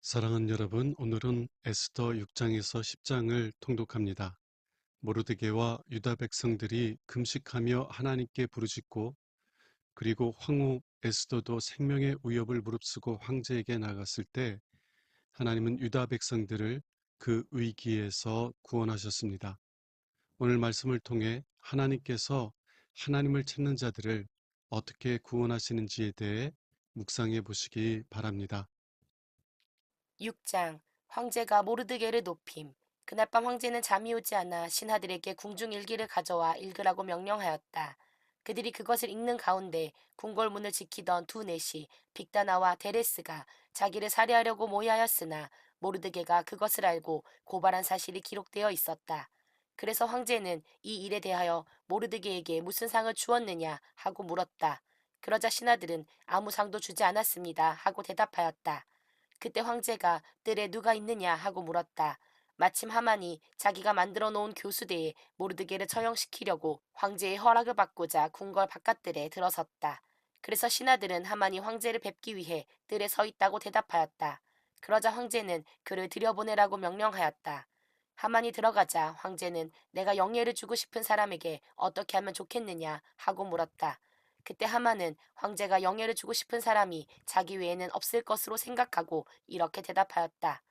사랑하는 여러분, 오늘은 에스더 6장에서 10장을 통독합니다. 모르드게와 유다 백성들이 금식하며 하나님께 부르짖고 그리고 황후 에스더도 생명의 위협을 무릅쓰고 황제에게 나갔을 때 하나님은 유다 백성들을 그 위기에서 구원하셨습니다. 오늘 말씀을 통해 하나님께서 하나님을 찾는 자들을 어떻게 구원하시는지에 대해 묵상해 보시기 바랍니다. 6장 황제가 모르드게를 높임. 그날 밤 황제는 잠이 오지 않아 신하들에게 궁중 일기를 가져와 읽으라고 명령하였다. 그들이 그것을 읽는 가운데 궁궐문을 지키던 두 내시 빅다나와 데레스가 자기를 살해하려고 모의하였으나 모르드게가 그것을 알고 고발한 사실이 기록되어 있었다. 그래서 황제는 이 일에 대하여 모르드게에게 무슨 상을 주었느냐 하고 물었다. 그러자 신하들은 아무 상도 주지 않았습니다 하고 대답하였다. 그때 황제가 뜰에 누가 있느냐 하고 물었다. 마침 하만이 자기가 만들어 놓은 교수대에 모르드게를 처형시키려고 황제의 허락을 받고자 궁궐 바깥뜰에 들어섰다. 그래서 신하들은 하만이 황제를 뵙기 위해 뜰에 서 있다고 대답하였다. 그러자 황제는 그를 들여보내라고 명령하였다. 하만이 들어가자 황제는 내가 영예를 주고 싶은 사람에게 어떻게 하면 좋겠느냐 하고 물었다. 그때 하만은 황제가 영예를 주고 싶은 사람이 자기 외에는 없을 것으로 생각하고 이렇게 대답하였다.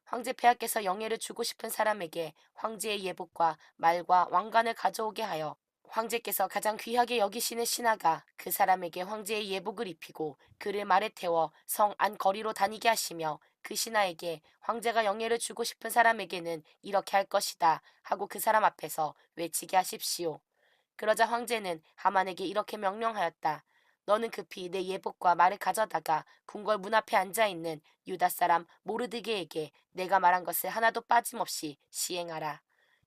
황제 폐하께서 영예를 주고 싶은 사람에게 황제의 예복과 말과 왕관을 가져오게 하여 황제께서 가장 귀하게 여기시는 신하가 그 사람에게 황제의 예복을 입히고 그를 말에 태워 성 안 거리로 다니게 하시며 그 신하에게 황제가 영예를 주고 싶은 사람에게는 이렇게 할 것이다 하고 그 사람 앞에서 외치게 하십시오. 그러자 황제는 하만에게 이렇게 명령하였다. 너는 급히 내 예복과 말을 가져다가 궁궐 문 앞에 앉아있는 유다 사람 모르드게에게 내가 말한 것을 하나도 빠짐없이 시행하라.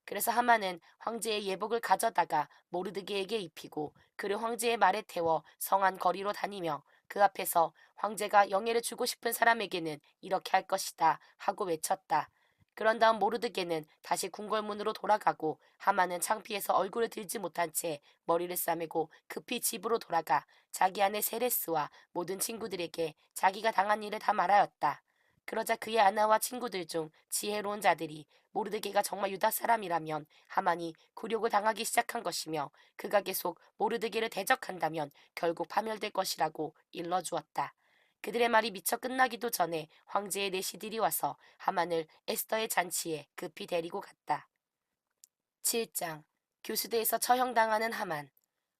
그래서 하만은 황제의 예복을 가져다가 모르드게에게 입히고 그를 황제의 말에 태워 성안 거리로 다니며 그 앞에서 황제가 영예를 주고 싶은 사람에게는 이렇게 할 것이다 하고 외쳤다. 그런 다음 모르드게는 다시 궁궐문으로 돌아가고 하만은 창피해서 얼굴을 들지 못한 채 머리를 싸매고 급히 집으로 돌아가 자기 아내 세레스와 모든 친구들에게 자기가 당한 일을 다 말하였다. 그러자 그의 아내와 친구들 중 지혜로운 자들이 모르드게가 정말 유다 사람이라면 하만이 굴욕을 당하기 시작한 것이며 그가 계속 모르드게를 대적한다면 결국 파멸될 것이라고 일러주었다. 그들의 말이 미처 끝나기도 전에 황제의 내시들이 와서 하만을 에스더의 잔치에 급히 데리고 갔다. 7장 교수대에서 처형당하는 하만.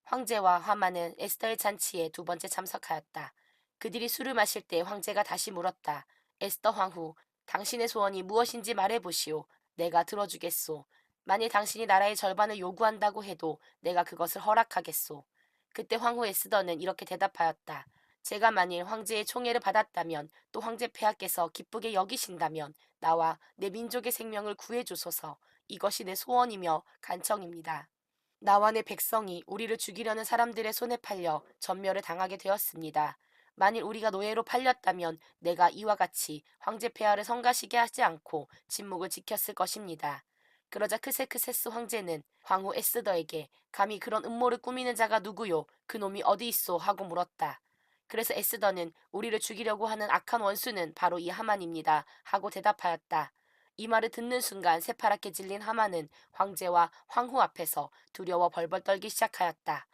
황제와 하만은 에스더의 잔치에 두 번째 참석하였다. 그들이 술을 마실 때 황제가 다시 물었다. 에스더 황후, 당신의 소원이 무엇인지 말해보시오. 내가 들어주겠소. 만일 당신이 나라의 절반을 요구한다고 해도 내가 그것을 허락하겠소. 그때 황후 에스더는 이렇게 대답하였다. 제가 만일 황제의 총애를 받았다면 또 황제 폐하께서 기쁘게 여기신다면 나와 내 민족의 생명을 구해주소서. 이것이 내 소원이며 간청입니다. 나와 내 백성이 우리를 죽이려는 사람들의 손에 팔려 전멸을 당하게 되었습니다. 만일 우리가 노예로 팔렸다면 내가 이와 같이 황제 폐하를 성가시게 하지 않고 침묵을 지켰을 것입니다. 그러자 크세크세스 황제는 황후 에스더에게 감히 그런 음모를 꾸미는 자가 누구요? 그놈이 어디 있소? 하고 물었다. 그래서 에스더는 우리를 죽이려고 하는 악한 원수는 바로 이 하만입니다. 하고 대답하였다. 이 말을 듣는 순간 새파랗게 질린 하만은 황제와 황후 앞에서 두려워 벌벌 떨기 시작하였다.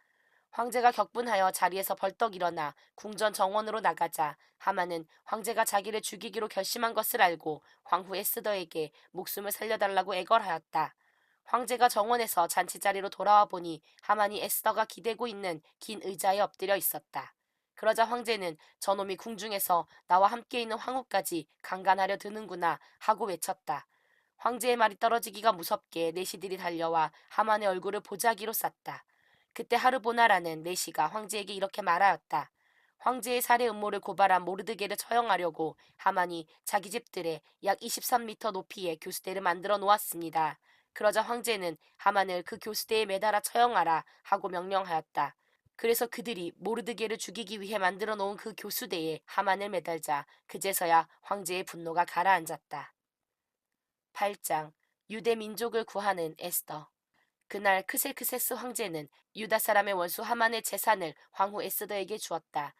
황제가 격분하여 자리에서 벌떡 일어나 궁전 정원으로 나가자 하만은 황제가 자기를 죽이기로 결심한 것을 알고 황후 에스더에게 목숨을 살려달라고 애걸하였다. 황제가 정원에서 잔치자리로 돌아와 보니 하만이 에스더가 기대고 있는 긴 의자에 엎드려 있었다. 그러자 황제는 저놈이 궁중에서 나와 함께 있는 황후까지 강간하려 드는구나 하고 외쳤다. 황제의 말이 떨어지기가 무섭게 내시들이 달려와 하만의 얼굴을 보자기로 쌌다. 그때 하르보나라는 내시가 황제에게 이렇게 말하였다. 황제의 살해 음모를 고발한 모르드게를 처형하려고 하만이 자기 집들에 약 23m 높이의 교수대를 만들어 놓았습니다. 그러자 황제는 하만을 그 교수대에 매달아 처형하라 하고 명령하였다. 그래서 그들이 모르드게를 죽이기 위해 만들어 놓은 그 교수대에 하만을 매달자 그제서야 황제의 분노가 가라앉았다. 8장 유대 민족을 구하는 에스더. 그날 크셀크세스 황제는 유다 사람의 원수 하만의 재산을 황후 에스더에게 주었다.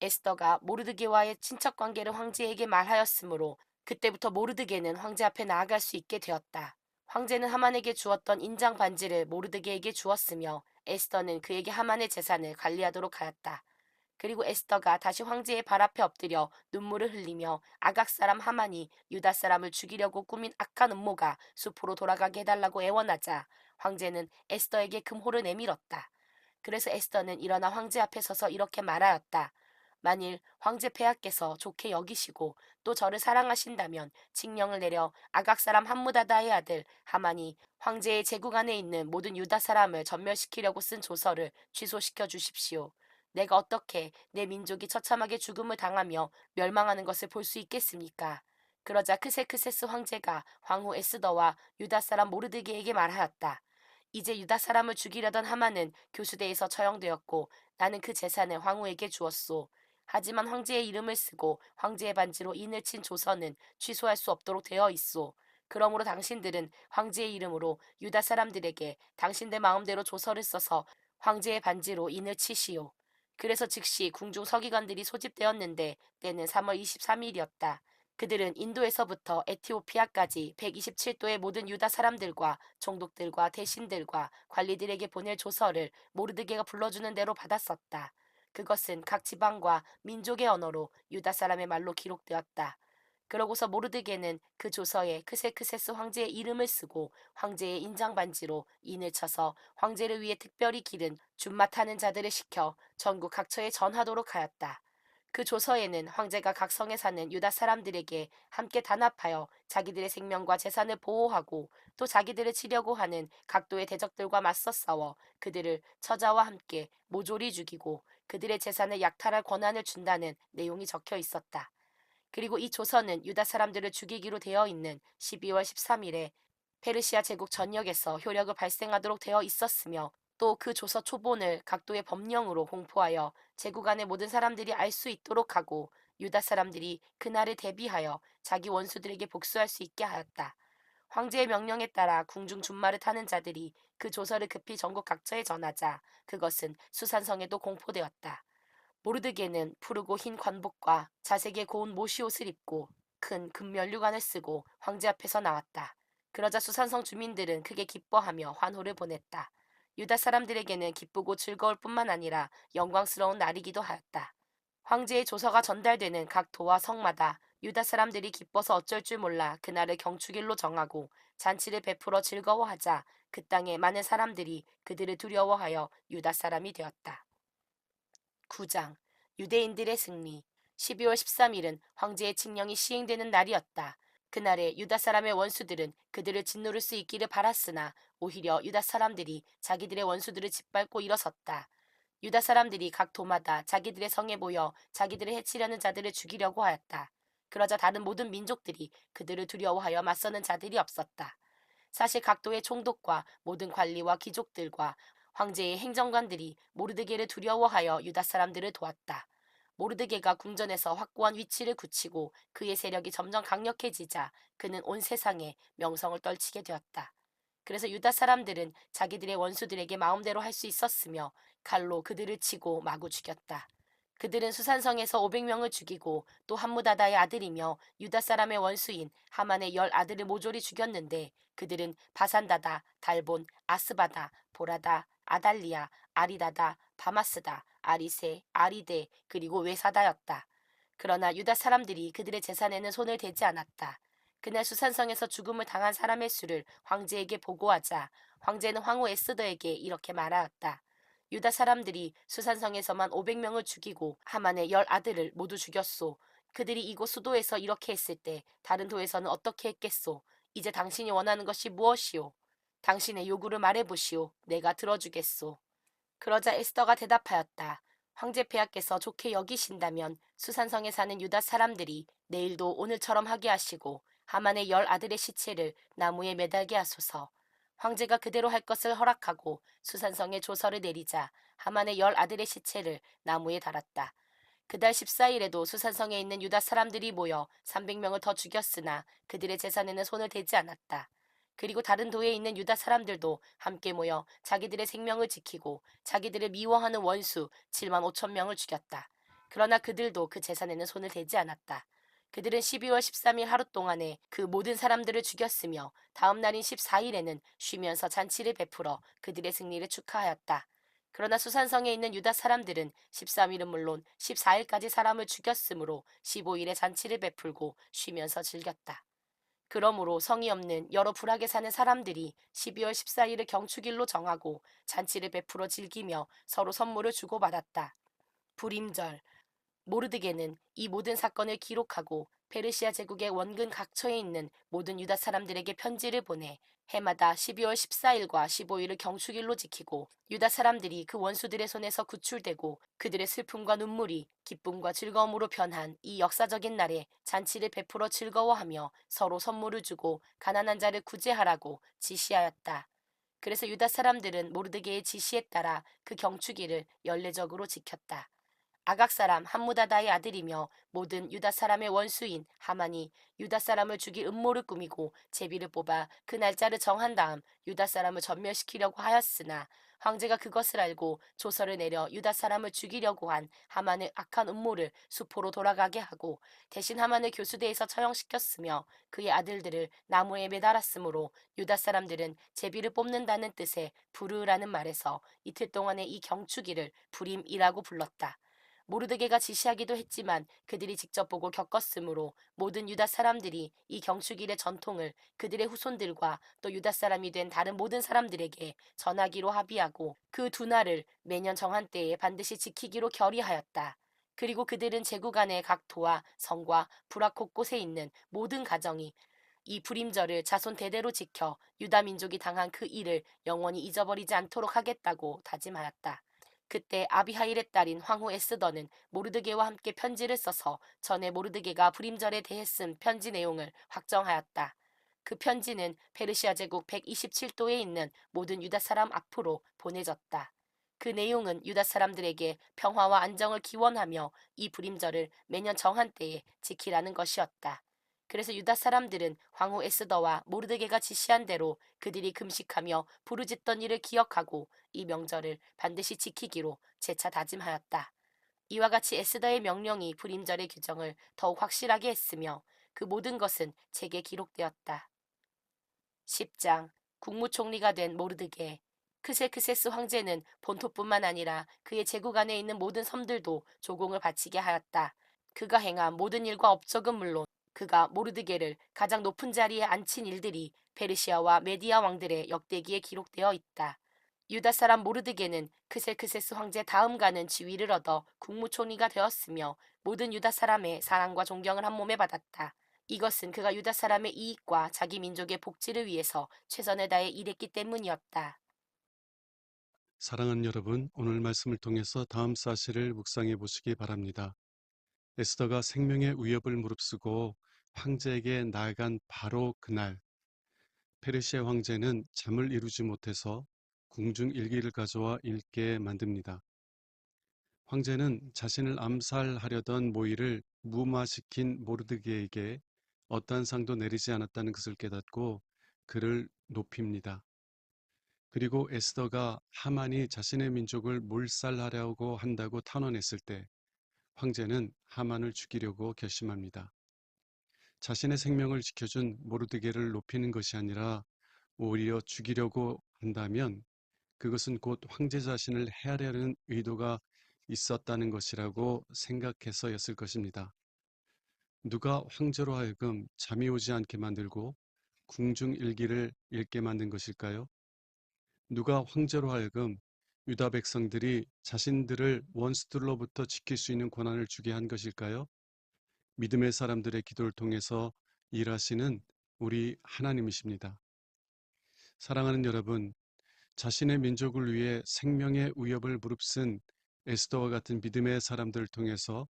에스더가 모르드게와의 친척 관계를 황제에게 말하였으므로 그때부터 모르드게는 황제 앞에 나아갈 수 있게 되었다. 황제는 하만에게 주었던 인장 반지를 모르드게에게 주었으며 에스더는 그에게 하만의 재산을 관리하도록 하였다. 그리고 에스더가 다시 황제의 발 앞에 엎드려 눈물을 흘리며 아각 사람 하만이 유다 사람을 죽이려고 꾸민 악한 음모가 숲으로 돌아가게 해달라고 애원하자 황제는 에스더에게 금호를 내밀었다. 그래서 에스더는 일어나 황제 앞에 서서 이렇게 말하였다. 만일 황제 폐하께서 좋게 여기시고 또 저를 사랑하신다면 칙령을 내려 아각 사람 함무다다의 아들 하만이 황제의 제국 안에 있는 모든 유다 사람을 전멸시키려고 쓴 조서를 취소시켜 주십시오. 내가 어떻게 내 민족이 처참하게 죽음을 당하며 멸망하는 것을 볼 수 있겠습니까? 그러자 크세크세스 황제가 황후 에스더와 유다 사람 모르드게에게 말하였다. 이제 유다 사람을 죽이려던 하만은 교수대에서 처형되었고 나는 그 재산을 황후에게 주었소. 하지만 황제의 이름을 쓰고 황제의 반지로 인을 친 조서는 취소할 수 없도록 되어 있소. 그러므로 당신들은 황제의 이름으로 유다 사람들에게 당신들 마음대로 조서를 써서 황제의 반지로 인을 치시오. 그래서 즉시 궁중 서기관들이 소집되었는데 때는 3월 23일이었다. 그들은 인도에서부터 에티오피아까지 127도의 모든 유다 사람들과 총독들과 대신들과 관리들에게 보낼 조서를 모르드게가 불러주는 대로 받았었다. 그것은 각 지방과 민족의 언어로 유다 사람의 말로 기록되었다. 그러고서 모르드게는 그 조서에 크세크세스 황제의 이름을 쓰고 황제의 인장 반지로 인을 쳐서 황제를 위해 특별히 기른 준마 타는 자들을 시켜 전국 각처에 전하도록 하였다. 그 조서에는 황제가 각 성에 사는 유다 사람들에게 함께 단합하여 자기들의 생명과 재산을 보호하고 또 자기들을 치려고 하는 각도의 대적들과 맞서 싸워 그들을 처자와 함께 모조리 죽이고 그들의 재산을 약탈할 권한을 준다는 내용이 적혀 있었다. 그리고 이 조서는 유다 사람들을 죽이기로 되어 있는 12월 13일에 페르시아 제국 전역에서 효력을 발생하도록 되어 있었으며 또 그 조서 초본을 각도의 법령으로 공포하여 제국 안의 모든 사람들이 알 수 있도록 하고 유다 사람들이 그날을 대비하여 자기 원수들에게 복수할 수 있게 하였다. 황제의 명령에 따라 궁중 준마를 타는 자들이 그 조서를 급히 전국 각처에 전하자 그것은 수산성에도 공포되었다. 모르드게는 푸르고 흰 관복과 자색의 고운 모시옷을 입고 큰 금면류관을 쓰고 황제 앞에서 나왔다. 그러자 수산성 주민들은 크게 기뻐하며 환호를 보냈다. 유다 사람들에게는 기쁘고 즐거울 뿐만 아니라 영광스러운 날이기도 하였다. 황제의 조서가 전달되는 각 도와 성마다 유다 사람들이 기뻐서 어쩔 줄 몰라 그날을 경축일로 정하고 잔치를 베풀어 즐거워하자 그 땅의 많은 사람들이 그들을 두려워하여 유다 사람이 되었다. 9장 유대인들의 승리 12월 13일은 황제의 칙령이 시행되는 날이었다. 그날에 유다 사람의 원수들은 그들을 짓누를 수 있기를 바랐으나 오히려 유다 사람들이 자기들의 원수들을 짓밟고 일어섰다. 유다 사람들이 각 도마다 자기들의 성에 모여 자기들을 해치려는 자들을 죽이려고 하였다. 그러자 다른 모든 민족들이 그들을 두려워하여 맞서는 자들이 없었다. 사실 각도의 총독과 모든 관리와 귀족들과 황제의 행정관들이 모르드게를 두려워하여 유다 사람들을 도왔다. 모르드게가 궁전에서 확고한 위치를 굳히고 그의 세력이 점점 강력해지자 그는 온 세상에 명성을 떨치게 되었다. 그래서 유다 사람들은 자기들의 원수들에게 마음대로 할 수 있었으며 칼로 그들을 치고 마구 죽였다. 그들은 수산성에서 500명을 죽이고 또 함무다다의 아들이며 유다 사람의 원수인 하만의 10 아들을 모조리 죽였는데 그들은 바산다다, 달본, 아스바다, 보라다, 아달리아, 아리다다, 바마스다, 아리세, 아리데 그리고 외사다였다. 그러나 유다 사람들이 그들의 재산에는 손을 대지 않았다. 그날 수산성에서 죽음을 당한 사람의 수를 황제에게 보고하자 황제는 황후 에스더에게 이렇게 말하였다. 유다 사람들이 수산성에서만 500명을 죽이고 하만의 10 아들을 모두 죽였소. 그들이 이곳 수도에서 이렇게 했을 때 다른 도에서는 어떻게 했겠소? 이제 당신이 원하는 것이 무엇이오? 당신의 요구를 말해보시오. 내가 들어주겠소. 그러자 에스더가 대답하였다. 황제 폐하께서 좋게 여기신다면 수산성에 사는 유다 사람들이 내일도 오늘처럼 하게 하시고 하만의 10 아들의 시체를 나무에 매달게 하소서. 황제가 그대로 할 것을 허락하고 수산성에 조서를 내리자 하만의 10 아들의 시체를 나무에 달았다. 그달 14일에도 수산성에 있는 유다 사람들이 모여 300명을 더 죽였으나 그들의 재산에는 손을 대지 않았다. 그리고 다른 도에 있는 유다 사람들도 함께 모여 자기들의 생명을 지키고 자기들을 미워하는 원수 7만 5천 명을 죽였다. 그러나 그들도 그 재산에는 손을 대지 않았다. 그들은 12월 13일 하루 동안에 그 모든 사람들을 죽였으며 다음 날인 14일에는 쉬면서 잔치를 베풀어 그들의 승리를 축하하였다. 그러나 수산성에 있는 유다 사람들은 13일은 물론 14일까지 사람을 죽였으므로 15일에 잔치를 베풀고 쉬면서 즐겼다. 그러므로 성이 없는 여러 불악에 사는 사람들이 12월 14일을 경축일로 정하고 잔치를 베풀어 즐기며 서로 선물을 주고받았다. 불임절, 모르드게는 이 모든 사건을 기록하고 페르시아 제국의 원근 각처에 있는 모든 유다 사람들에게 편지를 보내 해마다 12월 14일과 15일을 경축일로 지키고 유다 사람들이 그 원수들의 손에서 구출되고 그들의 슬픔과 눈물이 기쁨과 즐거움으로 변한 이 역사적인 날에 잔치를 베풀어 즐거워하며 서로 선물을 주고 가난한 자를 구제하라고 지시하였다. 그래서 유다 사람들은 모르드게의 지시에 따라 그 경축일을 연례적으로 지켰다. 아각 사람 함무다다의 아들이며 모든 유다 사람의 원수인 하만이 유다 사람을 죽일 음모를 꾸미고 제비를 뽑아 그 날짜를 정한 다음 유다 사람을 전멸시키려고 하였으나 황제가 그것을 알고 조서를 내려 유다 사람을 죽이려고 한 하만의 악한 음모를 수포로 돌아가게 하고 대신 하만을 교수대에서 처형시켰으며 그의 아들들을 나무에 매달았으므로 유다 사람들은 제비를 뽑는다는 뜻의 부르라는 말에서 이틀 동안의 이 경축일을 불임이라고 불렀다. 모르드게가 지시하기도 했지만 그들이 직접 보고 겪었으므로 모든 유다 사람들이 이 경축일의 전통을 그들의 후손들과 또 유다 사람이 된 다른 모든 사람들에게 전하기로 합의하고 그 두 날을 매년 정한 때에 반드시 지키기로 결의하였다. 그리고 그들은 제국 안의 각 도와 성과 부락 곳곳에 있는 모든 가정이 이 불임절을 자손 대대로 지켜 유다 민족이 당한 그 일을 영원히 잊어버리지 않도록 하겠다고 다짐하였다. 그때 아비하일의 딸인 황후 에스더는 모르드게와 함께 편지를 써서 전에 모르드게가 불임절에 대해 쓴 편지 내용을 확정하였다. 그 편지는 페르시아 제국 127도에 있는 모든 유다 사람 앞으로 보내졌다. 그 내용은 유다 사람들에게 평화와 안정을 기원하며 이 불임절을 매년 정한 때에 지키라는 것이었다. 그래서 유다 사람들은 황후 에스더와 모르드게가 지시한 대로 그들이 금식하며 부르짖던 일을 기억하고 이 명절을 반드시 지키기로 재차 다짐하였다. 이와 같이 에스더의 명령이 불임절의 규정을 더욱 확실하게 했으며 그 모든 것은 책에 기록되었다. 10장 국무총리가 된 모르드게 크세크세스 황제는 본토뿐만 아니라 그의 제국 안에 있는 모든 섬들도 조공을 바치게 하였다. 그가 행한 모든 일과 업적은 물론 그가 모르드게를 가장 높은 자리에 앉힌 일들이 페르시아와 메디아 왕들의 역대기에 기록되어 있다. 유다 사람 모르드게는 크셀크세스 황제 다음 가는 지위를 얻어 국무총리가 되었으며 모든 유다 사람의 사랑과 존경을 한 몸에 받았다. 이것은 그가 유다 사람의 이익과 자기 민족의 복지를 위해서 최선을 다해 일했기 때문이었다. 사랑하는 여러분, 오늘 말씀을 통해서 다음 사실을 묵상해 보시기 바랍니다. 에스더가 생명의 위협을 무릅쓰고 황제에게 나아간 바로 그날, 페르시아 황제는 잠을 이루지 못해서 궁중 일기를 가져와 읽게 만듭니다. 황제는 자신을 암살하려던 모의를 무마시킨 모르드게에게 어떠한 상도 내리지 않았다는 것을 깨닫고 그를 높입니다. 그리고 에스더가 하만이 자신의 민족을 몰살하려고 한다고 탄원했을 때 황제는 하만을 죽이려고 결심합니다. 자신의 생명을 지켜준 모르드게를 높이는 것이 아니라 오히려 죽이려고 한다면 그것은 곧 황제 자신을 해하려는 의도가 있었다는 것이라고 생각해서였을 것입니다. 누가 황제로 하여금 잠이 오지 않게 만들고 궁중 일기를 읽게 만든 것일까요? 누가 황제로 하여금 유다 백성들이 자신들을 원수들로부터 지킬 수 있는 권한을 주게 한 것일까요? 믿음의 사람들의 기도를 통해서 일하시는 우리 하나님이십니다. 사랑하는 여러분, 자신의 민족을 위해 생명의 위협을 무릅쓴 에스더와 같은 믿음의 사람들을 통해서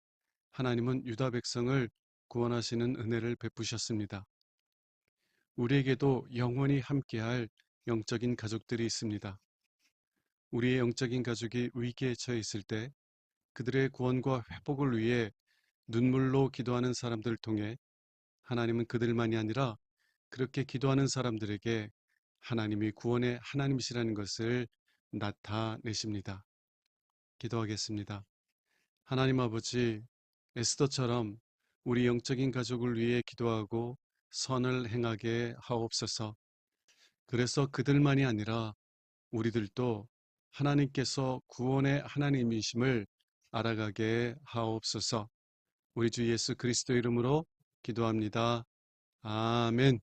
하나님은 유다 백성을 구원하시는 은혜를 베푸셨습니다. 우리에게도 영원히 함께할 영적인 가족들이 있습니다. 우리의 영적인 가족이 위기에 처해 있을 때 그들의 구원과 회복을 위해 눈물로 기도하는 사람들을 통해 하나님은 그들만이 아니라 그렇게 기도하는 사람들에게 하나님이 구원의 하나님이시라는 것을 나타내십니다. 기도하겠습니다. 하나님 아버지, 에스더처럼 우리 영적인 가족을 위해 기도하고 선을 행하게 하옵소서. 그래서 그들만이 아니라 우리들도 하나님께서 구원의 하나님이심을 알아가게 하옵소서. 우리 주 예수 그리스도 이름으로 기도합니다. 아멘.